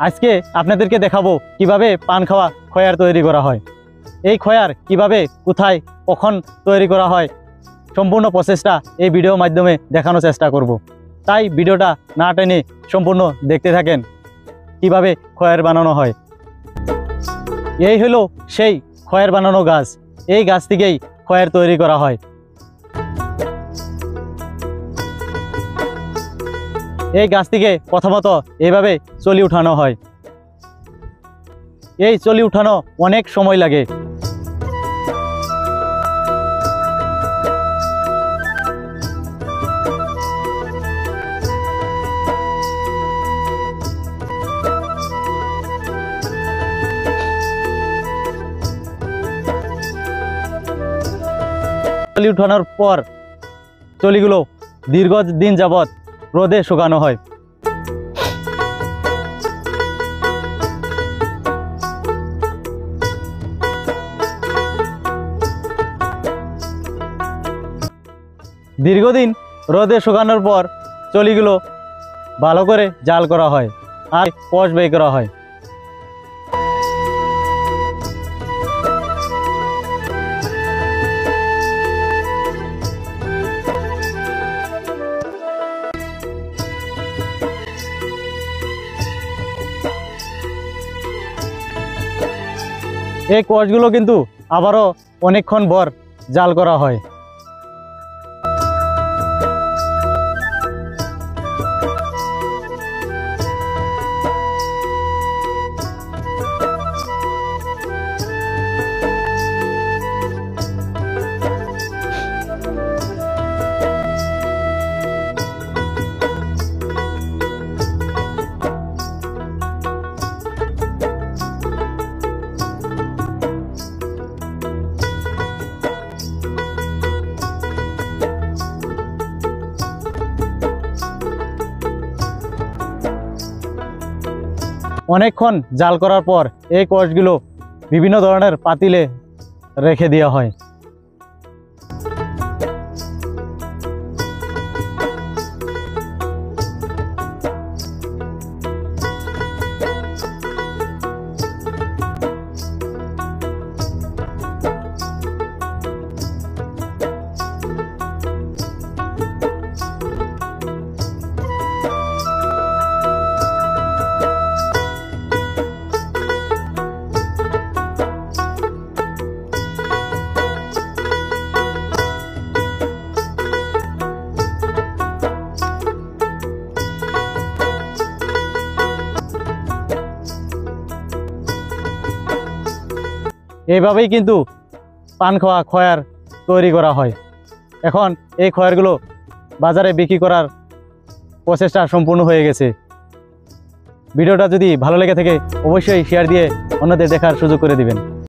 আজকে আপনাদেরকে দেখাবো কিভাবে পান খাওয়া খয়ার তৈরি করা হয়। এই খয়ার কিভাবে কোথায় কখন তৈরি করা হয় সম্পূর্ণ প্রসেসটা এই ভিডিওর মাধ্যমে দেখানোর চেষ্টা করব। তাই ভিডিওটা না টেনে সম্পূর্ণ দেখতে থাকেন কিভাবে খয়ার বানানো হয়। এই হলো সেই খয়ার বানানো গাছ। এই গাছ থেকেই খয়ার তৈরি করা হয়। এই গাছ থেকে প্রথমত এইভাবে চলি উঠানো হয়। এই চলি উঠানো অনেক সময় লাগে। চলি উঠানোর পর চলিগুলো দীর্ঘদিন যাবৎ রোদে শুকানো হয়। দীর্ঘদিন রোদে শুকানোর পর চলিগুলো ভালো করে জাল করা হয় আর কষ বের করা হয়। এই কষগুলো কিন্তু আবারও অনেকক্ষণ ভর জাল করা হয়। অনেকক্ষণ জাল করার পর এই কষগুলো বিভিন্ন ধরনের পাতিলে রেখে দেওয়া হয়। এইভাবেই কিন্তু পান খাওয়া খয়ার তৈরি করা হয়। এখন এই খয়ারগুলো বাজারে বিক্রি করার প্রসেসটা সম্পূর্ণ হয়ে গেছে। ভিডিওটা যদি ভালো লেগে থাকে অবশ্যই শেয়ার দিয়ে অন্যদের দেখার সুযোগ করে দিবেন।